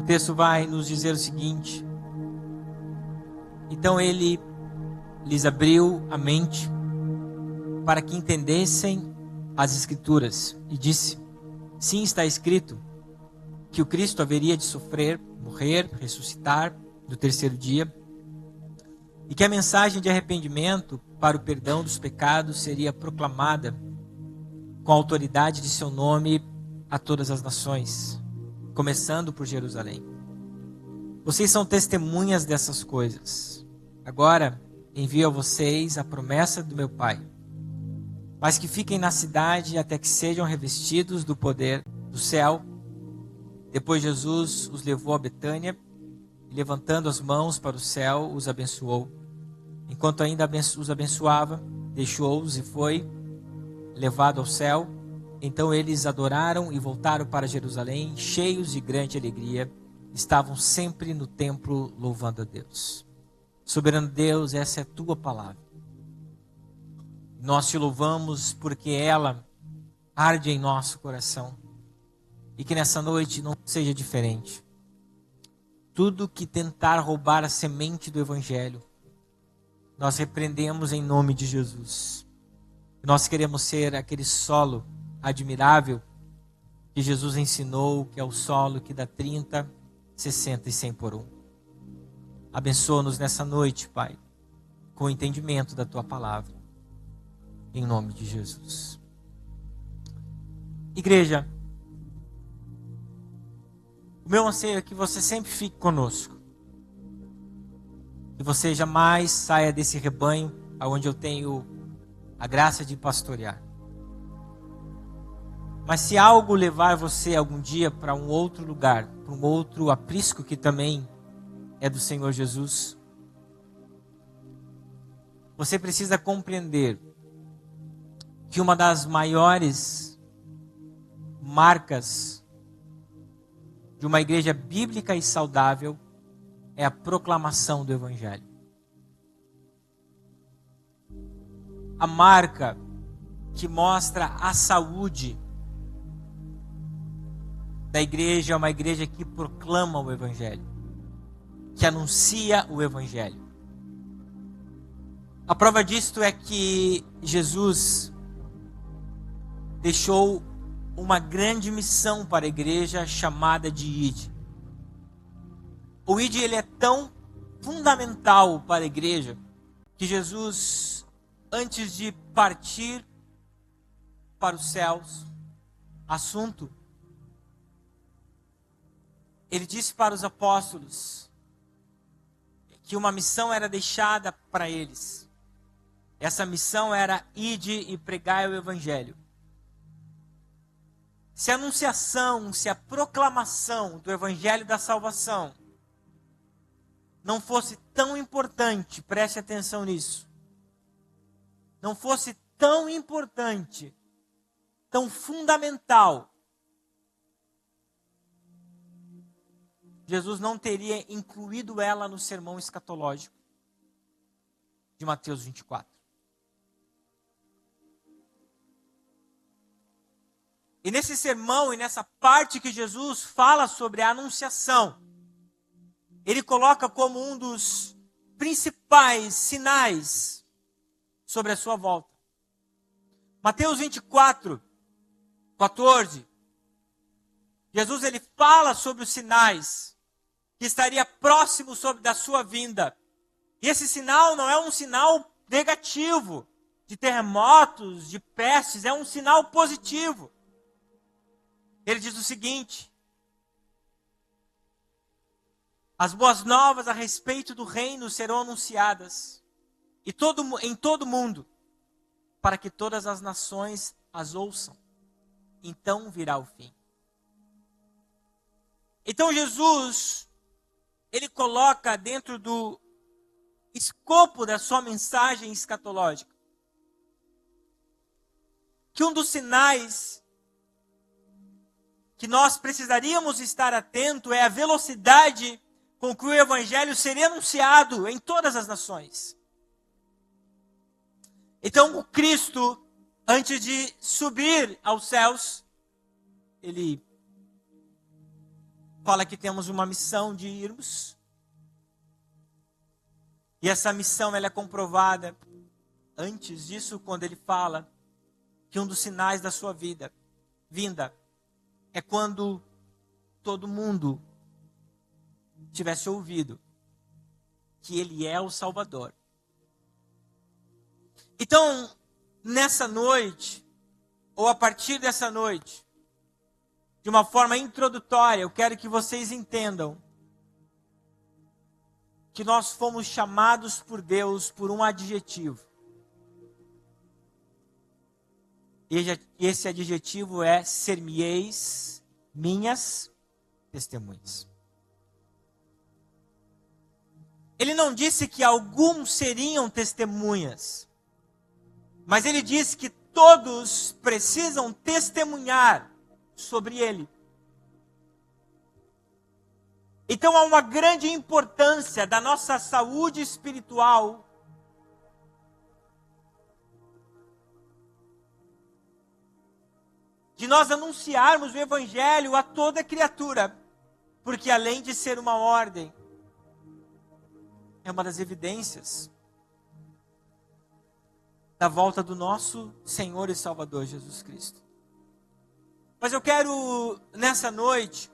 texto vai nos dizer o seguinte: então ele lhes abriu a mente para que entendessem as Escrituras e disse: sim, está escrito que o Cristo haveria de sofrer, morrer, ressuscitar no terceiro dia, e que a mensagem de arrependimento para o perdão dos pecados seria proclamada com a autoridade de seu nome a todas as nações, começando por Jerusalém. Vocês são testemunhas dessas coisas. Agora envio a vocês a promessa do meu Pai, mas que fiquem na cidade até que sejam revestidos do poder do céu. Depois Jesus os levou a Betânia e, levantando as mãos para o céu, os abençoou. Enquanto ainda os abençoava, deixou-os e foi levado ao céu. Então eles adoraram e voltaram para Jerusalém, cheios de grande alegria. Estavam sempre no templo louvando a Deus. Soberano Deus, essa é a tua palavra. Nós te louvamos porque ela arde em nosso coração. E que nessa noite não seja diferente. Tudo que tentar roubar a semente do Evangelho, nós repreendemos em nome de Jesus. Nós queremos ser aquele solo admirável que Jesus ensinou, que é o solo que dá 30, 60 e 100 por um. Abençoa-nos nessa noite, Pai, com o entendimento da tua palavra. Em nome de Jesus. Igreja, o meu anseio é que você sempre fique conosco. Que você jamais saia desse rebanho onde eu tenho a graça de pastorear. Mas se algo levar você algum dia para um outro lugar, para um outro aprisco que também é do Senhor Jesus, você precisa compreender que uma das maiores marcas de uma igreja bíblica e saudável é a proclamação do Evangelho. A marca que mostra a saúde da igreja é uma igreja que proclama o Evangelho, que anuncia o Evangelho. A prova disto é que Jesus deixou uma grande missão para a igreja chamada de ID. O ID ele é tão fundamental para a igreja que Jesus, antes de partir para os céus, assunto, ele disse para os apóstolos que uma missão era deixada para eles. Essa missão era ide e pregai o Evangelho. Se a anunciação, se a proclamação do Evangelho da salvação não fosse tão importante, preste atenção nisso, não fosse tão importante, tão fundamental, Jesus não teria incluído ela no sermão escatológico de Mateus 24. E nesse sermão e nessa parte que Jesus fala sobre a anunciação, ele coloca como um dos principais sinais sobre a sua volta. Mateus 24, 14. Jesus ele fala sobre os sinais que estaria próximo sobre da sua vinda. E esse sinal não é um sinal negativo, de terremotos, de pestes, é um sinal positivo. Ele diz o seguinte: as boas novas a respeito do reino serão anunciadas em todo o mundo, para que todas as nações as ouçam. Então virá o fim. Então Jesus, ele coloca dentro do escopo da sua mensagem escatológica que um dos sinais que nós precisaríamos estar atento é a velocidade com que o Evangelho seria anunciado em todas as nações. Então o Cristo, antes de subir aos céus, ele fala que temos uma missão de irmos. E essa missão ela é comprovada antes disso, quando ele fala que um dos sinais da sua vinda é quando todo mundo tivesse ouvido que ele é o Salvador. Então, nessa noite, ou a partir dessa noite, de uma forma introdutória, eu quero que vocês entendam que nós fomos chamados por Deus por um adjetivo. E esse adjetivo é: ser-me-eis minhas testemunhas. Ele não disse que alguns seriam testemunhas, mas ele disse que todos precisam testemunhar sobre ele. Então há uma grande importância da nossa saúde espiritual de nós anunciarmos o Evangelho a toda criatura, porque além de ser uma ordem, é uma das evidências da volta do nosso Senhor e Salvador Jesus Cristo. Mas eu quero, nessa noite,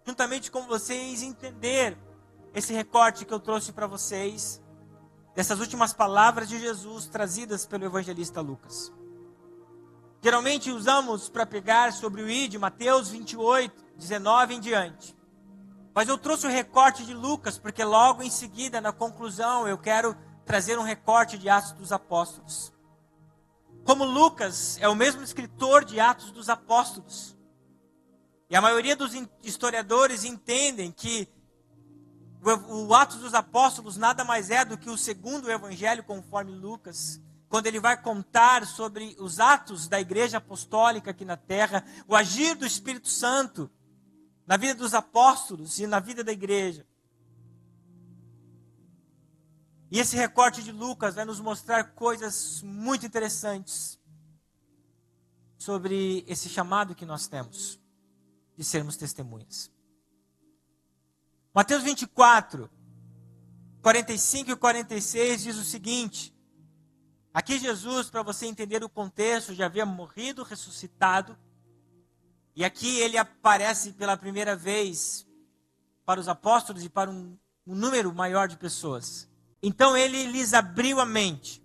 juntamente com vocês, entender esse recorte que eu trouxe para vocês, dessas últimas palavras de Jesus trazidas pelo evangelista Lucas. Geralmente usamos para pegar sobre o ID, Mateus 28, 19 em diante. Mas eu trouxe o recorte de Lucas, porque logo em seguida, na conclusão, eu quero trazer um recorte de Atos dos Apóstolos. Como Lucas é o mesmo escritor de Atos dos Apóstolos, e a maioria dos historiadores entendem que o Atos dos Apóstolos nada mais é do que o segundo evangelho conforme Lucas, quando ele vai contar sobre os atos da igreja apostólica aqui na terra, o agir do Espírito Santo na vida dos apóstolos e na vida da igreja. E esse recorte de Lucas vai nos mostrar coisas muito interessantes sobre esse chamado que nós temos de sermos testemunhas. Mateus 24, 45 e 46 diz o seguinte: aqui Jesus, para você entender o contexto, já havia morrido, ressuscitado, e aqui ele aparece pela primeira vez para os apóstolos e para um número maior de pessoas. Então ele lhes abriu a mente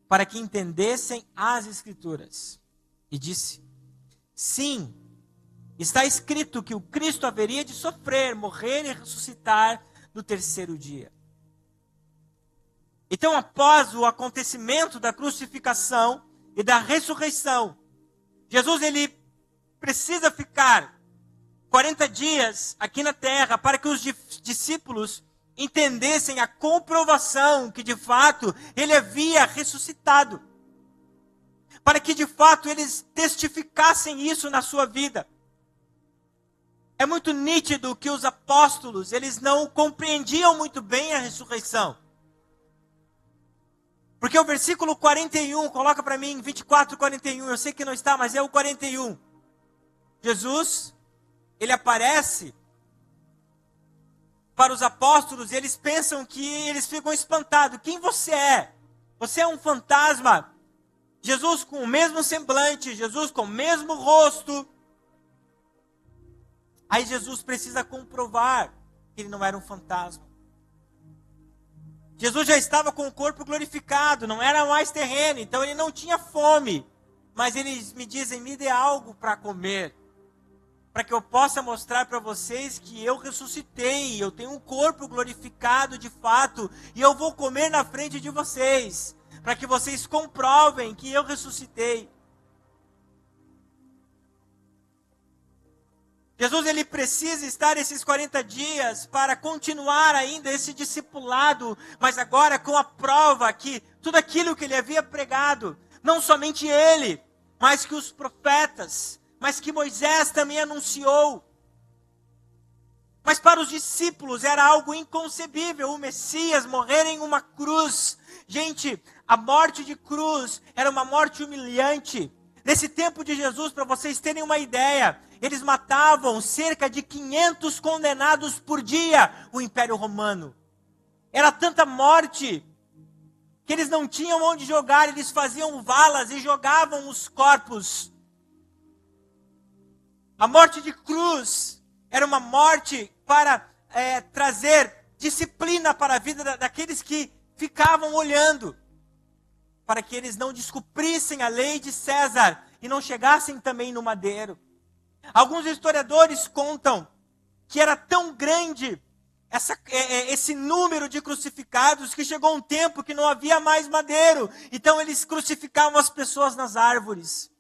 para que entendessem as Escrituras e disse: sim, está escrito que o Cristo haveria de sofrer, morrer e ressuscitar no terceiro dia. Então, após o acontecimento da crucificação e da ressurreição, Jesus ele precisa ficar 40 dias aqui na terra para que os discípulos entendessem a comprovação que de fato ele havia ressuscitado. Para que de fato eles testificassem isso na sua vida. É muito nítido que os apóstolos, eles não compreendiam muito bem a ressurreição. Porque o versículo 41, coloca para mim, 24, 41, eu sei que não está, mas é o 41. Jesus, ele aparece para os apóstolos e eles pensam que eles ficam espantados. Quem você é? Você é um fantasma? Jesus com o mesmo semblante, Jesus com o mesmo rosto. Aí Jesus precisa comprovar que ele não era um fantasma. Jesus já estava com o corpo glorificado, não era mais terreno, então ele não tinha fome. Mas eles me dizem, me dê algo para comer, para que eu possa mostrar para vocês que eu ressuscitei, eu tenho um corpo glorificado de fato, e eu vou comer na frente de vocês, para que vocês comprovem que eu ressuscitei. Jesus ele precisa estar esses 40 dias para continuar ainda esse discipulado, mas agora com a prova que tudo aquilo que ele havia pregado, não somente ele, mas que os profetas, mas que Moisés também anunciou. Mas para os discípulos era algo inconcebível, o Messias morrer em uma cruz. Gente, a morte de cruz era uma morte humilhante. Nesse tempo de Jesus, para vocês terem uma ideia, Eles matavam cerca de 500 condenados por dia, o Império Romano. Era tanta morte que eles não tinham onde jogar, eles faziam valas e jogavam os corpos. A morte de cruz era uma morte para trazer disciplina para a vida daqueles que ficavam olhando, para que eles não descumprissem a lei de César e não chegassem também no madeiro. Alguns historiadores contam que era tão grande esse número de crucificados que chegou um tempo que não havia mais madeiro. Então eles crucificavam as pessoas nas árvores.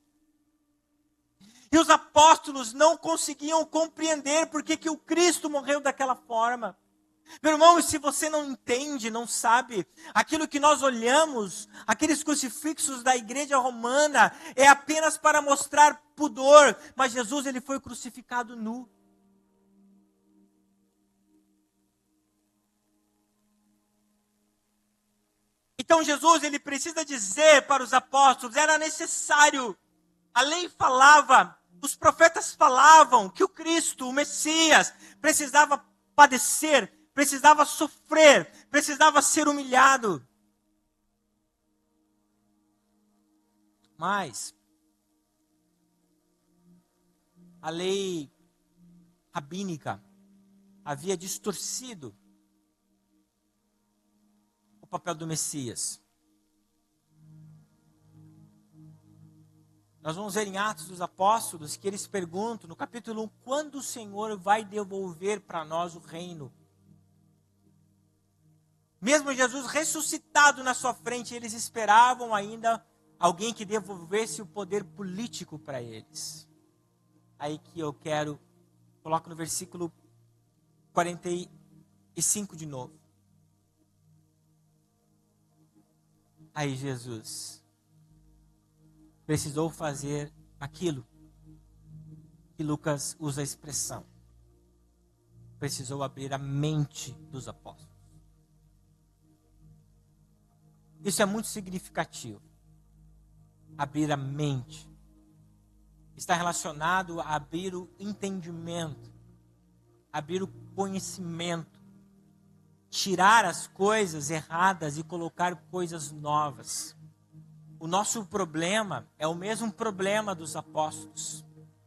E os apóstolos não conseguiam compreender por que o Cristo morreu daquela forma. Meu irmão, e se você não entende, não sabe, aquilo que nós olhamos, aqueles crucifixos da igreja romana, é apenas para mostrar pudor, mas Jesus ele foi crucificado nu. Então Jesus ele precisa dizer para os apóstolos, era necessário, a lei falava, os profetas falavam que o Cristo, o Messias, precisava padecer, precisava sofrer, precisava ser humilhado. Mas a lei rabínica havia distorcido o papel do Messias. Nós vamos ver em Atos dos Apóstolos que eles perguntam no capítulo 1, quando o Senhor vai devolver para nós o reino? Mesmo Jesus ressuscitado na sua frente, eles esperavam ainda alguém que devolvesse o poder político para eles. Aí que eu coloco no versículo 45 de novo. Aí Jesus precisou fazer aquilo que Lucas usa a expressão. Precisou abrir a mente dos apóstolos. Isso é muito significativo. Abrir a mente. Está relacionado a abrir o entendimento. Abrir o conhecimento. Tirar as coisas erradas e colocar coisas novas. O nosso problema é o mesmo problema dos apóstolos.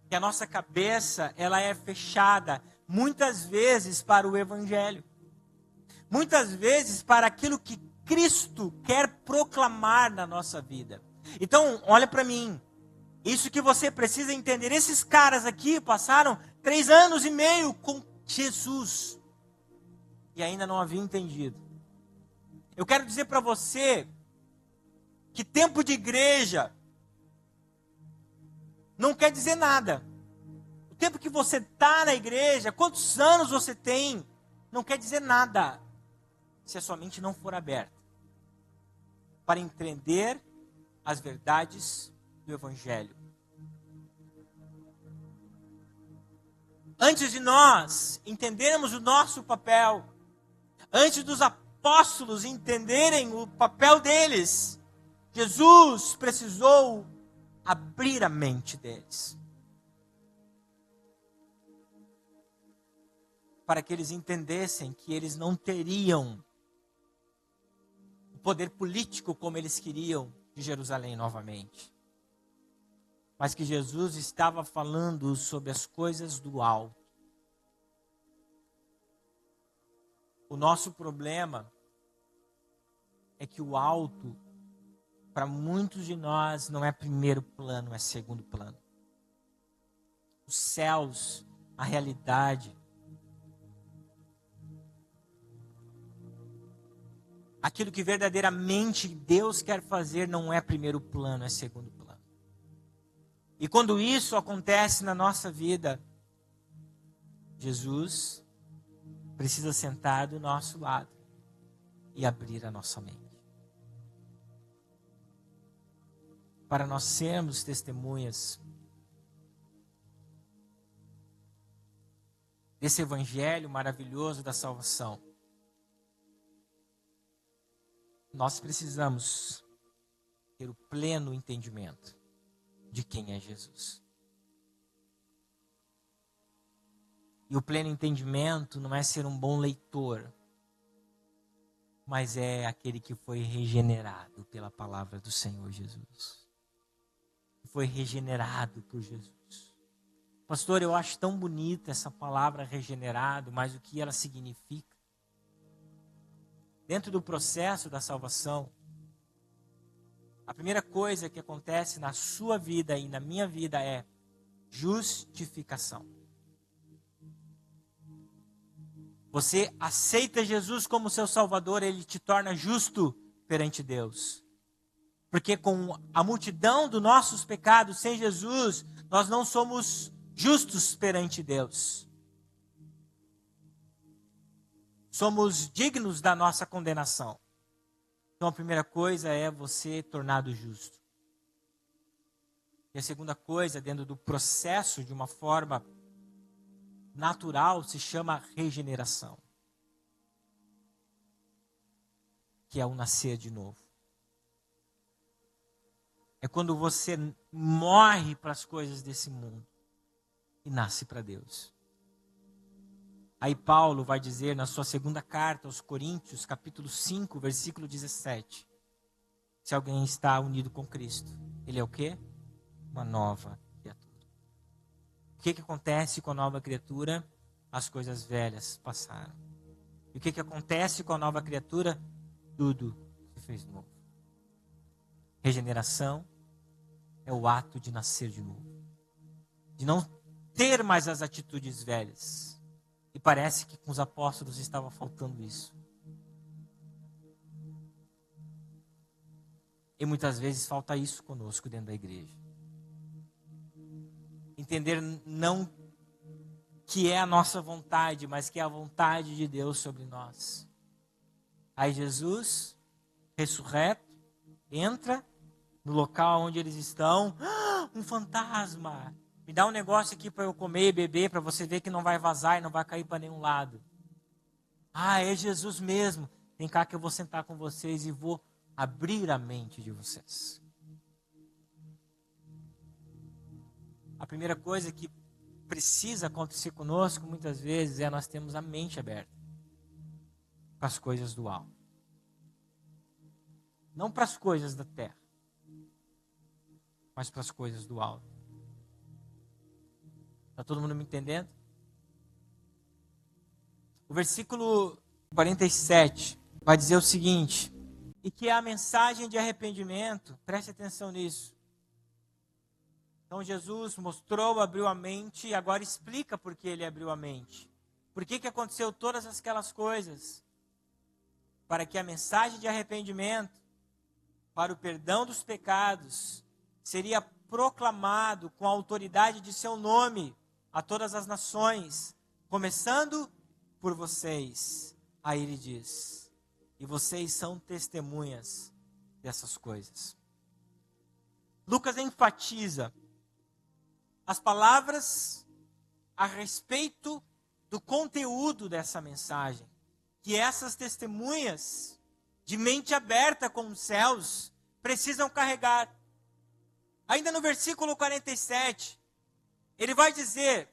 Que a nossa cabeça, ela é fechada muitas vezes para o evangelho. Muitas vezes para aquilo que Cristo quer proclamar na nossa vida. Então, olha para mim. Isso que você precisa entender. Esses caras aqui passaram 3 anos e meio com Jesus. E ainda não haviam entendido. Eu quero dizer para você que tempo de igreja não quer dizer nada. O tempo que você está na igreja, quantos anos você tem, não quer dizer nada. Se a sua mente não for aberta para entender as verdades do Evangelho. Antes de nós entendermos o nosso papel, antes dos apóstolos entenderem o papel deles, Jesus precisou abrir a mente deles. Para que eles entendessem que eles não teriam poder político como eles queriam de Jerusalém novamente. Mas que Jesus estava falando sobre as coisas do alto. O nosso problema é que o alto, para muitos de nós, não é primeiro plano, é segundo plano. Os céus, a realidade, aquilo que verdadeiramente Deus quer fazer não é primeiro plano, é segundo plano. E quando isso acontece na nossa vida, Jesus precisa sentar do nosso lado e abrir a nossa mente. Para nós sermos testemunhas desse evangelho maravilhoso da salvação, nós precisamos ter o pleno entendimento de quem é Jesus. E o pleno entendimento não é ser um bom leitor, mas é aquele que foi regenerado pela palavra do Senhor Jesus. Foi regenerado por Jesus. Pastor, eu acho tão bonita essa palavra regenerado, mas o que ela significa? Dentro do processo da salvação, a primeira coisa que acontece na sua vida e na minha vida é justificação. Você aceita Jesus como seu Salvador, Ele te torna justo perante Deus. Porque com a multidão dos nossos pecados, sem Jesus, nós não somos justos perante Deus. Somos dignos da nossa condenação. Então a primeira coisa é você tornado justo. E a segunda coisa, dentro do processo, de uma forma natural, se chama regeneração. Que é o nascer de novo. É quando você morre para as coisas desse mundo e nasce para Deus. Aí Paulo vai dizer na sua segunda carta aos Coríntios, capítulo 5, versículo 17. Se alguém está unido com Cristo, ele é o quê? Uma nova criatura. O que acontece com a nova criatura? As coisas velhas passaram. E o que acontece com a nova criatura? Tudo se fez novo. Regeneração é o ato de nascer de novo. De não ter mais as atitudes velhas. E parece que com os apóstolos estava faltando isso. E muitas vezes falta isso conosco dentro da igreja. Entender não que é a nossa vontade, mas que é a vontade de Deus sobre nós. Aí Jesus, ressurreto, entra no local onde eles estão. Um fantasma! Me dá um negócio aqui para eu comer e beber, para você ver que não vai vazar e não vai cair para nenhum lado. É Jesus mesmo. Vem cá que eu vou sentar com vocês e vou abrir a mente de vocês. A primeira coisa que precisa acontecer conosco, muitas vezes, é nós termos a mente aberta para as coisas do alto. Não para as coisas da terra, mas para as coisas do alto. Está todo mundo me entendendo? O versículo 47 vai dizer o seguinte: e que é a mensagem de arrependimento, preste atenção nisso. Então Jesus mostrou, abriu a mente e agora explica por que ele abriu a mente. Por que aconteceu todas aquelas coisas? Para que a mensagem de arrependimento, para o perdão dos pecados, seria proclamado com a autoridade de seu nome a todas as nações, começando por vocês. Aí ele diz, e vocês são testemunhas dessas coisas. Lucas enfatiza as palavras a respeito do conteúdo dessa mensagem, que essas testemunhas de mente aberta com os céus precisam carregar. Ainda no versículo 47, ele vai dizer,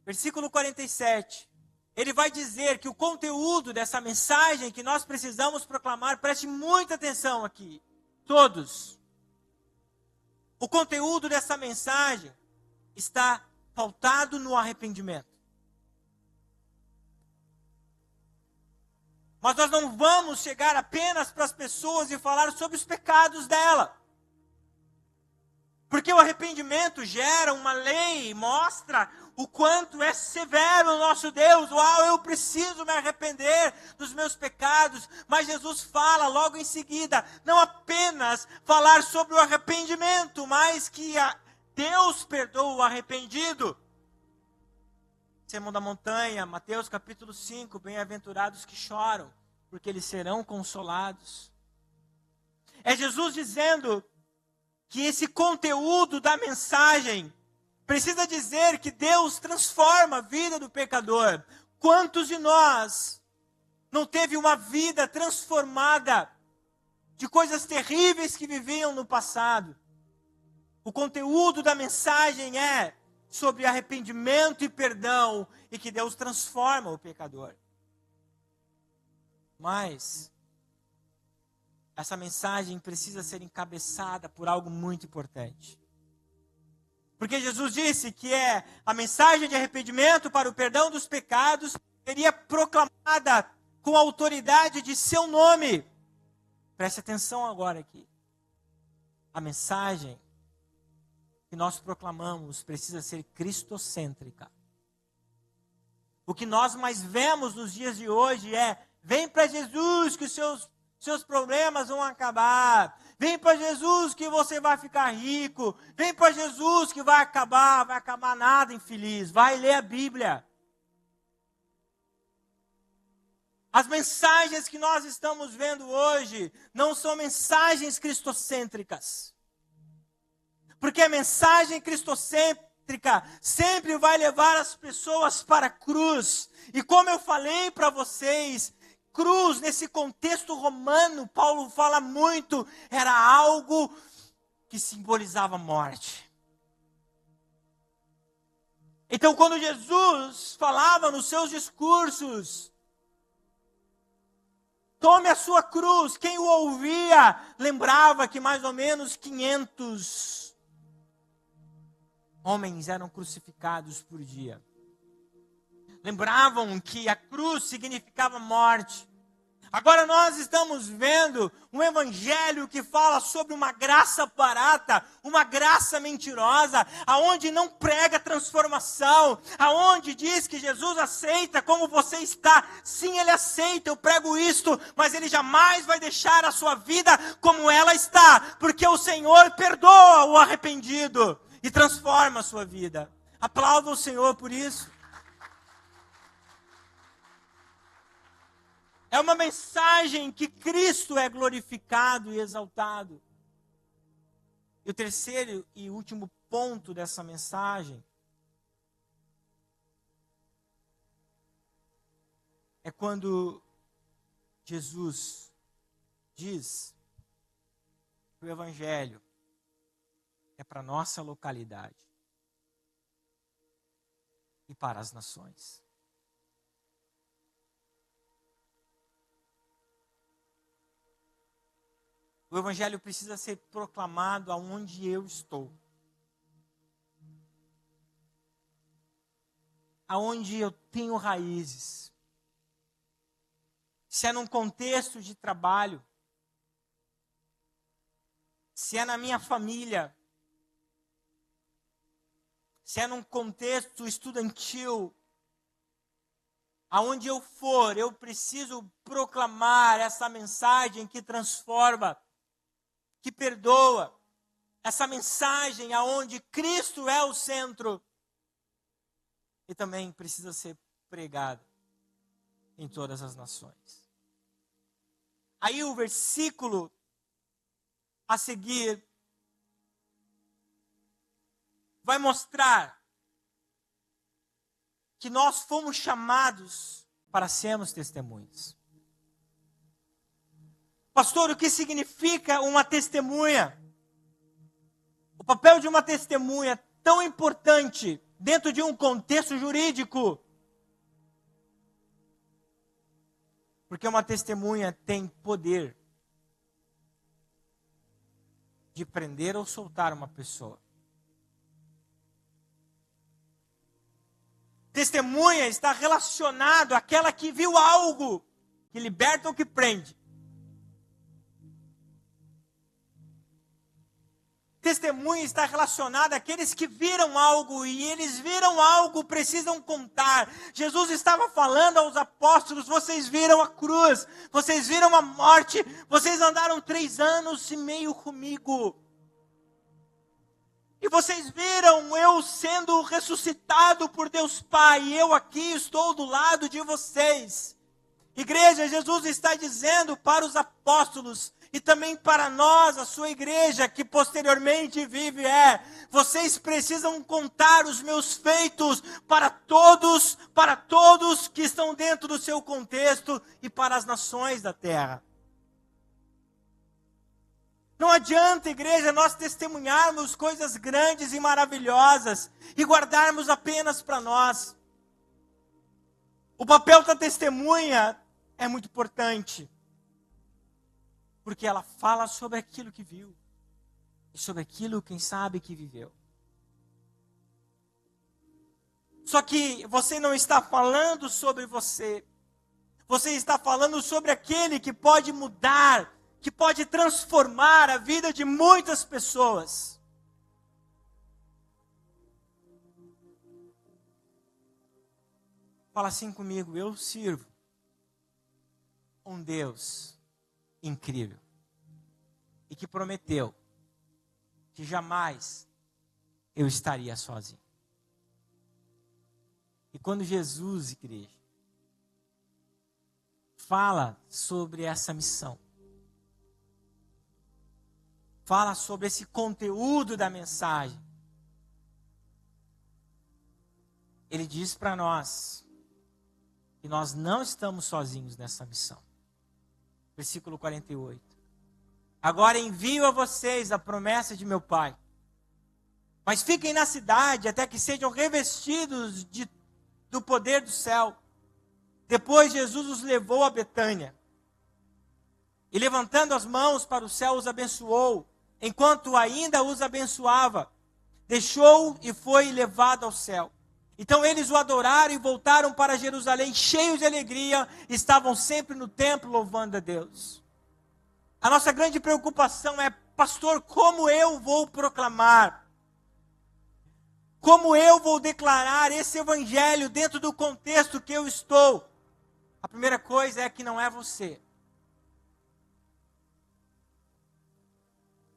versículo 47, ele vai dizer que o conteúdo dessa mensagem que nós precisamos proclamar, preste muita atenção aqui, todos. O conteúdo dessa mensagem está pautado no arrependimento. Mas nós não vamos chegar apenas para as pessoas e falar sobre os pecados dela. Porque o arrependimento gera uma lei, mostra o quanto é severo o nosso Deus. Uau, eu preciso me arrepender dos meus pecados. Mas Jesus fala logo em seguida, não apenas falar sobre o arrependimento, mas que Deus perdoa o arrependido. Sermão da Montanha, Mateus capítulo 5, bem-aventurados que choram, porque eles serão consolados. É Jesus dizendo que esse conteúdo da mensagem precisa dizer que Deus transforma a vida do pecador. Quantos de nós não teve uma vida transformada de coisas terríveis que viviam no passado? O conteúdo da mensagem é sobre arrependimento e perdão, e que Deus transforma o pecador. Mas essa mensagem precisa ser encabeçada por algo muito importante. Porque Jesus disse que a mensagem de arrependimento para o perdão dos pecados seria proclamada com a autoridade de seu nome. Preste atenção agora aqui. A mensagem que nós proclamamos precisa ser cristocêntrica. O que nós mais vemos nos dias de hoje vem para Jesus que os seus problemas vão acabar. Vem para Jesus que você vai ficar rico. Vem para Jesus que vai acabar nada, infeliz. Vai ler a Bíblia. As mensagens que nós estamos vendo hoje não são mensagens cristocêntricas. Porque a mensagem cristocêntrica sempre vai levar as pessoas para a cruz. E como eu falei para vocês, cruz, nesse contexto romano, Paulo fala muito, era algo que simbolizava morte. Então, quando Jesus falava nos seus discursos, tome a sua cruz, quem o ouvia lembrava que mais ou menos 500 homens eram crucificados por dia. Lembravam que a cruz significava morte. Agora nós estamos vendo um evangelho que fala sobre uma graça barata, uma graça mentirosa, aonde não prega transformação, aonde diz que Jesus aceita como você está. Sim, Ele aceita, eu prego isto, mas Ele jamais vai deixar a sua vida como ela está, porque o Senhor perdoa o arrependido e transforma a sua vida. Aplauda o Senhor por isso. É uma mensagem que Cristo é glorificado e exaltado. E o terceiro e último ponto dessa mensagem é quando Jesus diz que o Evangelho é para a nossa localidade e para as nações. O Evangelho precisa ser proclamado aonde eu estou. Aonde eu tenho raízes. Se é num contexto de trabalho. Se é na minha família. Se é num contexto estudantil. Aonde eu for, eu preciso proclamar essa mensagem que transforma, que perdoa, essa mensagem aonde Cristo é o centro e também precisa ser pregada em todas as nações. Aí o versículo a seguir vai mostrar que nós fomos chamados para sermos testemunhas. Pastor, o que significa uma testemunha? O papel de uma testemunha é tão importante dentro de um contexto jurídico. Porque uma testemunha tem poder de prender ou soltar uma pessoa. Testemunha está relacionado àquela que viu algo que liberta ou que prende. Testemunha está relacionado àqueles que viram algo e eles viram algo, precisam contar. Jesus estava falando aos apóstolos, vocês viram a cruz, vocês viram a morte, vocês andaram 3 anos e meio comigo. E vocês viram eu sendo ressuscitado por Deus Pai, e eu aqui estou do lado de vocês. Igreja, Jesus está dizendo para os apóstolos, e também para nós, a sua igreja, que posteriormente vive, vocês precisam contar os meus feitos para todos que estão dentro do seu contexto e para as nações da terra. Não adianta, igreja, nós testemunharmos coisas grandes e maravilhosas e guardarmos apenas para nós. O papel da testemunha é muito importante, porque ela fala sobre aquilo que viu e sobre aquilo, quem sabe, que viveu. Só que você não está falando sobre você. Você está falando sobre aquele que pode mudar, que pode transformar a vida de muitas pessoas. Fala assim comigo: eu sirvo um Deus incrível e que prometeu que jamais eu estaria sozinho. E quando Jesus, igreja, fala sobre essa missão, fala sobre esse conteúdo da mensagem, ele diz para nós que nós não estamos sozinhos nessa missão. Versículo 48. Agora envio a vocês a promessa de meu Pai, mas fiquem na cidade até que sejam revestidos do poder do céu. Depois Jesus os levou a Betânia e, levantando as mãos para o céu, os abençoou. Enquanto ainda os abençoava, deixou e foi levado ao céu. Então eles o adoraram e voltaram para Jerusalém cheios de alegria. Estavam sempre no templo louvando a Deus. A nossa grande preocupação é: pastor, como eu vou proclamar? Como eu vou declarar esse evangelho dentro do contexto que eu estou? A primeira coisa é que não é você.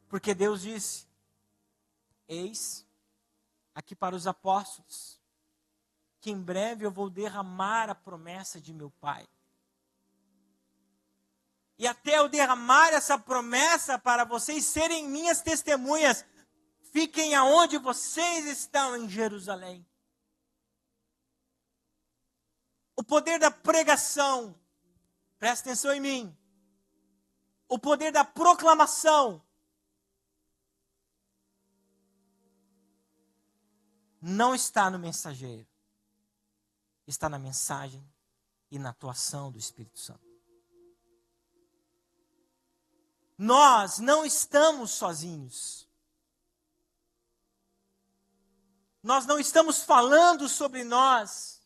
Porque Deus disse: eis aqui para os apóstolos, que em breve eu vou derramar a promessa de meu Pai. E até eu derramar essa promessa para vocês serem minhas testemunhas, fiquem aonde vocês estão em Jerusalém. O poder da pregação, presta atenção em mim. O poder da proclamação não está no mensageiro, está na mensagem e na atuação do Espírito Santo. Nós não estamos sozinhos. Nós não estamos falando sobre nós,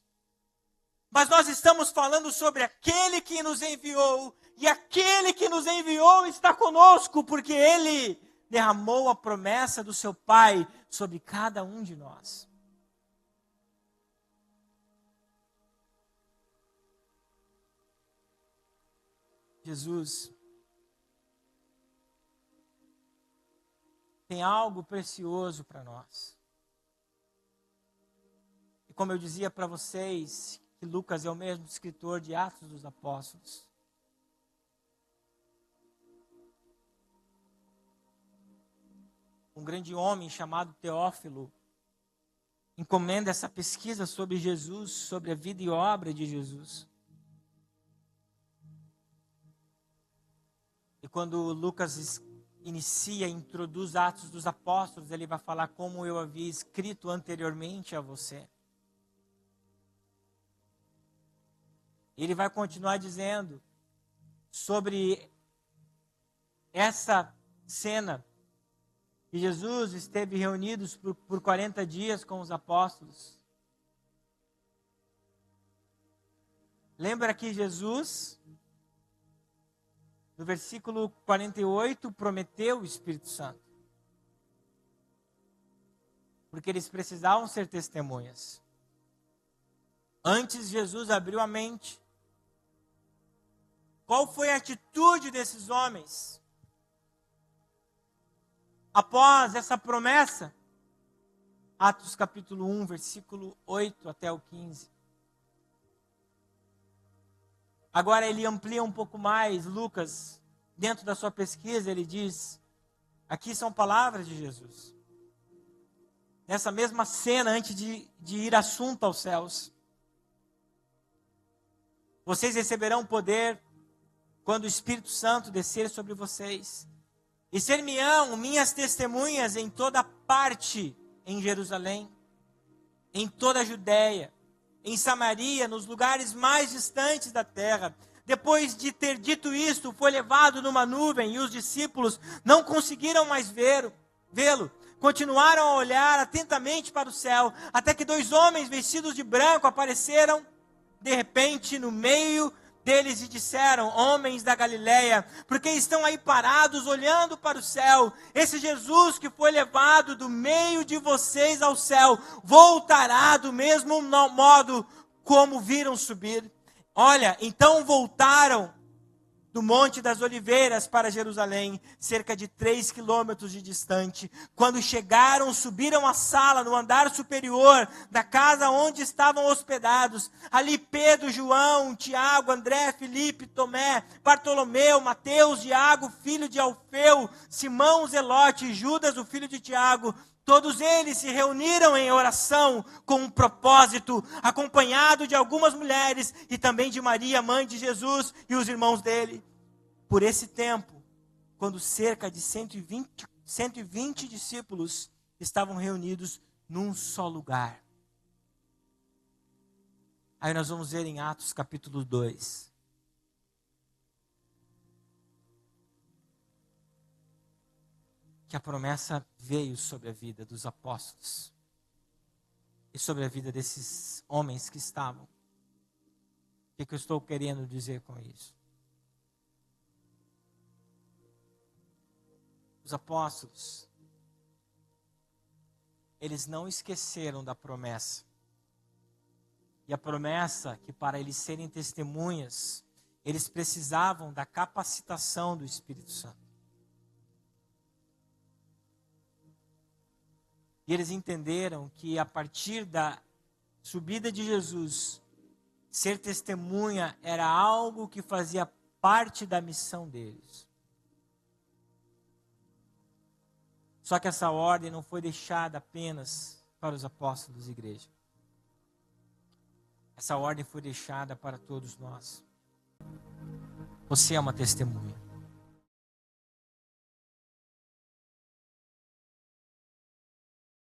mas nós estamos falando sobre aquele que nos enviou, e aquele que nos enviou está conosco, porque ele derramou a promessa do seu Pai sobre cada um de nós. Jesus tem algo precioso para nós. E como eu dizia para vocês, que Lucas é o mesmo escritor de Atos dos Apóstolos. Um grande homem chamado Teófilo encomenda essa pesquisa sobre Jesus, sobre a vida e obra de Jesus. E quando Lucas inicia, introduz Atos dos Apóstolos, ele vai falar como eu havia escrito anteriormente a você. Ele vai continuar dizendo sobre essa cena que Jesus esteve reunido por 40 dias com os apóstolos. Lembra que Jesus, no versículo 48, prometeu o Espírito Santo. Porque eles precisavam ser testemunhas. Antes, Jesus abriu a mente. Qual foi a atitude desses homens? Após essa promessa, Atos capítulo 1, versículo 8 até o 15. Agora ele amplia um pouco mais, Lucas, dentro da sua pesquisa, ele diz, aqui são palavras de Jesus. Nessa mesma cena, antes de ir assunto aos céus. Vocês receberão poder quando o Espírito Santo descer sobre vocês. E ser-me-ão minhas testemunhas em toda parte, em Jerusalém, em toda a Judéia, em Samaria, nos lugares mais distantes da terra. Depois de ter dito isto, foi levado numa nuvem, e os discípulos não conseguiram mais vê-lo. Continuaram a olhar atentamente para o céu, até que 2 homens vestidos de branco apareceram de repente no meio deles e disseram: homens da Galileia, porque estão aí parados olhando para o céu? Esse Jesus que foi levado do meio de vocês ao céu, voltará do mesmo modo como viram subir. Olha, então voltaram do Monte das Oliveiras para Jerusalém, cerca de 3 quilômetros de distante. Quando chegaram, subiram a sala no andar superior da casa onde estavam hospedados. Ali Pedro, João, Tiago, André, Filipe, Tomé, Bartolomeu, Mateus, Tiago, filho de Alfeu, Simão Zelote, Judas, o filho de Tiago. Todos eles se reuniram em oração com um propósito, acompanhado de algumas mulheres e também de Maria, mãe de Jesus, e os irmãos dele. Por esse tempo, quando cerca de 120 discípulos estavam reunidos num só lugar. Aí nós vamos ver em Atos capítulo 2. Que a promessa veio sobre a vida dos apóstolos e sobre a vida desses homens que estavam. O que eu estou querendo dizer com isso? Os apóstolos, eles não esqueceram da promessa. E a promessa que para eles serem testemunhas, eles precisavam da capacitação do Espírito Santo. E eles entenderam que a partir da subida de Jesus, ser testemunha era algo que fazia parte da missão deles. Só que essa ordem não foi deixada apenas para os apóstolos da igreja. Essa ordem foi deixada para todos nós. Você é uma testemunha.